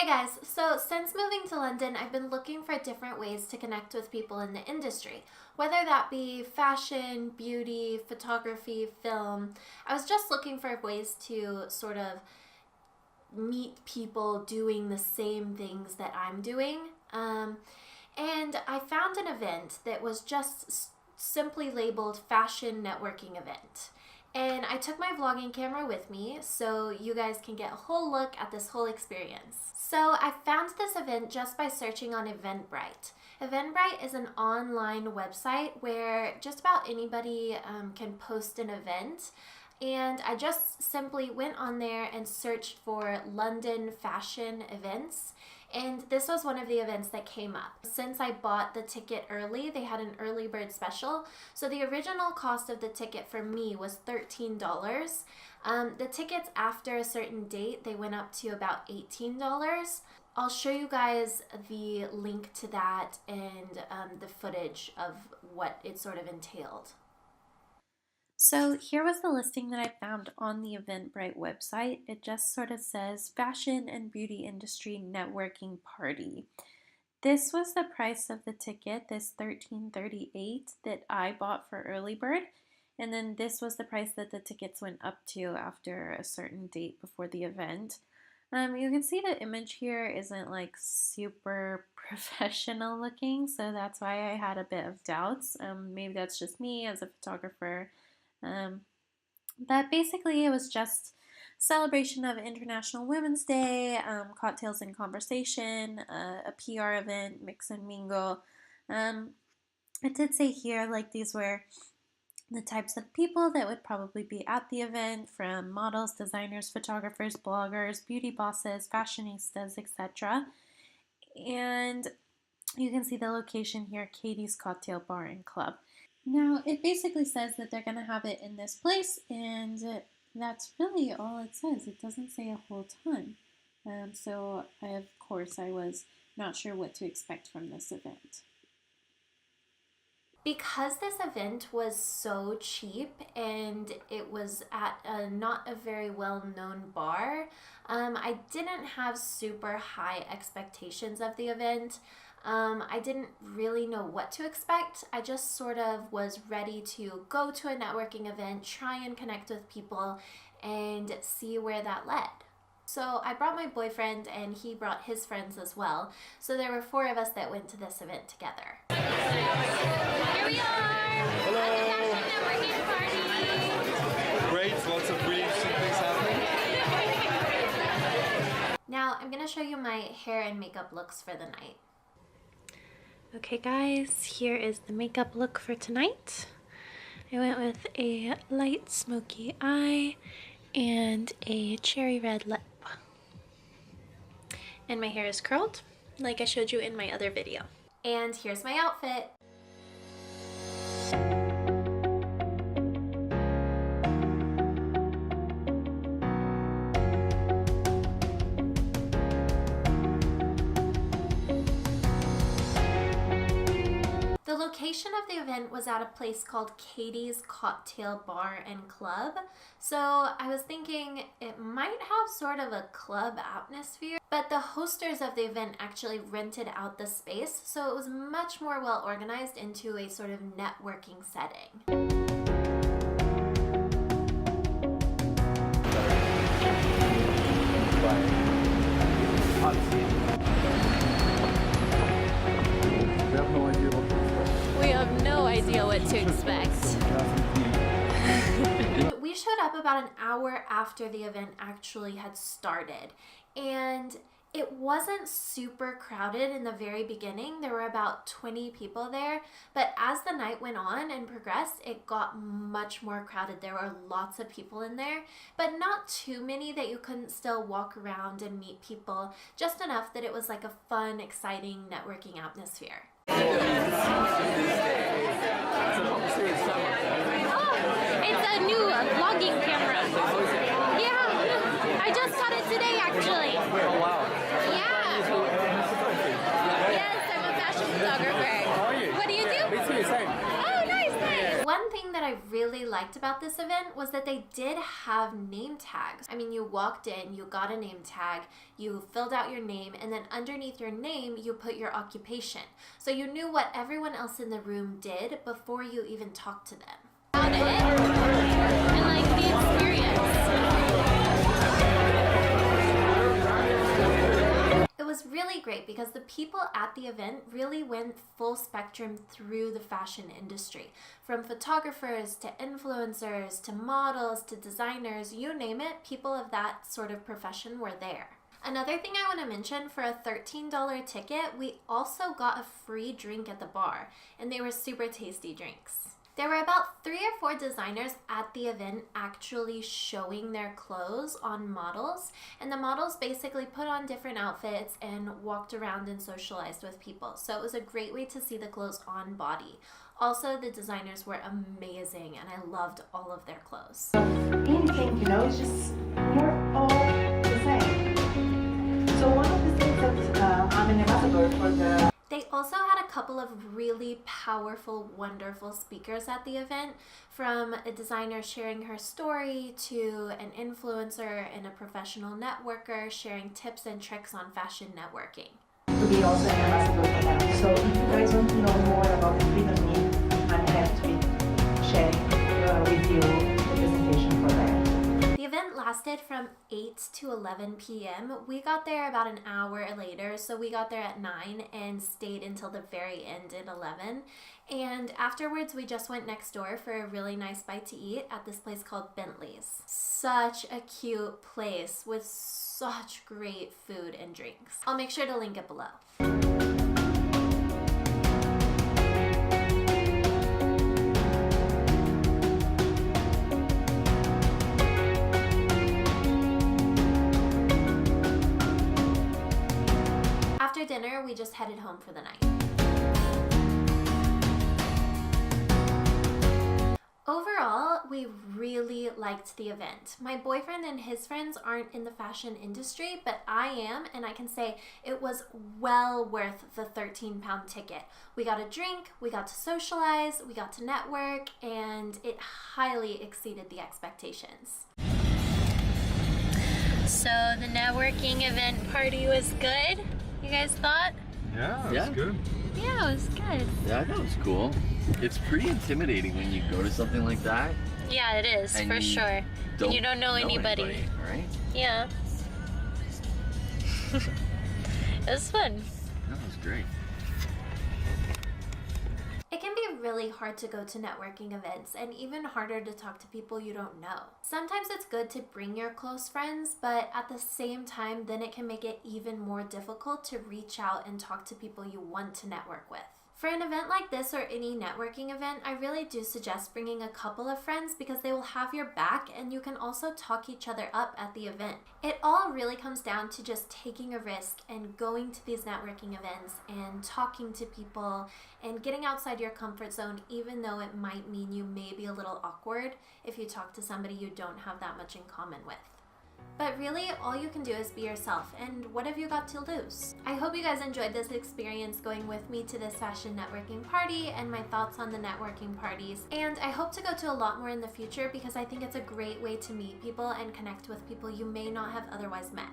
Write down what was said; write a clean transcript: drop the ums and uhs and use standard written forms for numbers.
Hey guys, so since moving to London, I've been looking for different ways to connect with people in the industry, whether that be fashion, beauty, photography, film. I was just looking for ways to sort of meet people doing the same things that I'm doing. And I found an event that was just simply labeled Fashion Networking Event. And I took my vlogging camera with me so you guys can get a whole look at this whole experience. So I found this event just by searching on Eventbrite. Eventbrite is an online website where just about anybody can post an event. And I just simply went on there and searched for London fashion events. And this was one of the events that came up. Since I bought the ticket early, they had an early bird special. So the original cost of the ticket for me was $13. The tickets after a certain date, they went up to about $18. I'll show you guys the link to that and the footage of what it sort of entailed. So here was the listing that I found on the Eventbrite website. It just sort of says Fashion and Beauty Industry Networking Party. This was the price of the ticket, this $13.38 that I bought for early bird. And then this was the price that the tickets went up to after a certain date before the event. You can see the image here isn't like super professional looking, so that's why I had a bit of doubts. Maybe that's just me as a photographer. But basically it was just celebration of International Women's Day, cocktails and conversation, a PR event, mix and mingle. It did say here like these were the types of people that would probably be at the event, from models, designers, photographers, bloggers, beauty bosses, fashionistas, etc. And you can see the location here, Katie's Cocktail Bar and Club. Now, it basically says that they're going to have it in this place, and that's really all it says. It doesn't say a whole ton. So, of course, I was not sure what to expect from this event. Because this event was so cheap and it was at not a very well-known bar, I didn't have super high expectations of the event. I didn't really know what to expect. I just sort of was ready to go to a networking event, try and connect with people, and see where that led. So I brought my boyfriend and he brought his friends as well. So there were 4 of us that went to this event together. Here we are! Hello! At the Fashion Networking Party! Great, lots of really interesting things happening. Now I'm going to show you my hair and makeup looks for the night. Okay guys, here is the makeup look for tonight. I went with a light smoky eye and a cherry red lip. And my hair is curled, like I showed you in my other video. And here's my outfit. The location of the event was at a place called Katie's Cocktail Bar and Club. So I was thinking it might have sort of a club atmosphere, but the hosters of the event actually rented out the space, so it was much more well organized into a sort of networking setting. We have no idea what to expect. We showed up about an hour after the event actually had started, and it wasn't super crowded in the very beginning. There were about 20 people there, but as the night went on and progressed, it got much more crowded. There were lots of people in there, but not too many that you couldn't still walk around and meet people, just enough that it was like a fun, exciting networking atmosphere. Oh, it's a new vlogging camera. Yeah, I just got it today actually. Oh, wow. Yeah. Yes, I'm a fashion photographer. How are you? What do you do? Me too, same. Oh, nice, nice. One thing that I I really liked about this event was that they did have name tags. I mean, you walked in, you got a name tag, you filled out your name, and then underneath your name, you put your occupation. So you knew what everyone else in the room did before you even talked to them. About it and like the experience. It was really great because the people at the event really went full spectrum through the fashion industry. From photographers to influencers to models to designers, you name it, people of that sort of profession were there. Another thing I want to mention, for a $13 ticket, we also got a free drink at the bar, and they were super tasty drinks. There were about 3 or 4 designers at the event actually showing their clothes on models, and the models basically put on different outfits and walked around and socialized with people. So it was a great way to see the clothes on body. Also, the designers were amazing, and I loved all of their clothes. Anything, it's just, we're all the same. So one of the things that I'm an ambassador for the They also had a couple of really powerful, wonderful speakers at the event, from a designer sharing her story to an influencer and a professional networker sharing tips and tricks on fashion networking. to be also an ambassador for them. So if you guys want to know more about the Freedom Meet, I'm happy to be sharing with you the presentation for that. The event lasted from 8 to 11 p.m. We got there about an hour later, so we got there at 9 and stayed until the very end at 11. And afterwards, we just went next door for a really nice bite to eat at this place called Bentley's. Such a cute place with such great food and drinks. I'll make sure to link it below. After dinner, we just headed home for the night. Overall, we really liked the event. My boyfriend and his friends aren't in the fashion industry, but I am, and I can say it was well worth the 13-pound ticket. We got a drink, we got to socialize, we got to network, and it highly exceeded the expectations. So the networking event party was good. You guys thought? Yeah, it Yeah. was good. Yeah, it was good. Yeah, I thought it was cool. It's pretty intimidating when you go to something like that. Yeah, it is, And for you sure. And you don't know anybody. right? Yeah. It was fun. That was great. It can be really hard to go to networking events and even harder to talk to people you don't know. Sometimes it's good to bring your close friends, but at the same time, then it can make it even more difficult to reach out and talk to people you want to network with. For an event like this or any networking event, I really do suggest bringing a couple of friends because they will have your back and you can also talk each other up at the event. It all really comes down to just taking a risk and going to these networking events and talking to people and getting outside your comfort zone, even though it might mean you may be a little awkward if you talk to somebody you don't have that much in common with. But really, all you can do is be yourself, and what have you got to lose? I hope you guys enjoyed this experience going with me to this fashion networking party and my thoughts on the networking parties. And I hope to go to a lot more in the future because I think it's a great way to meet people and connect with people you may not have otherwise met.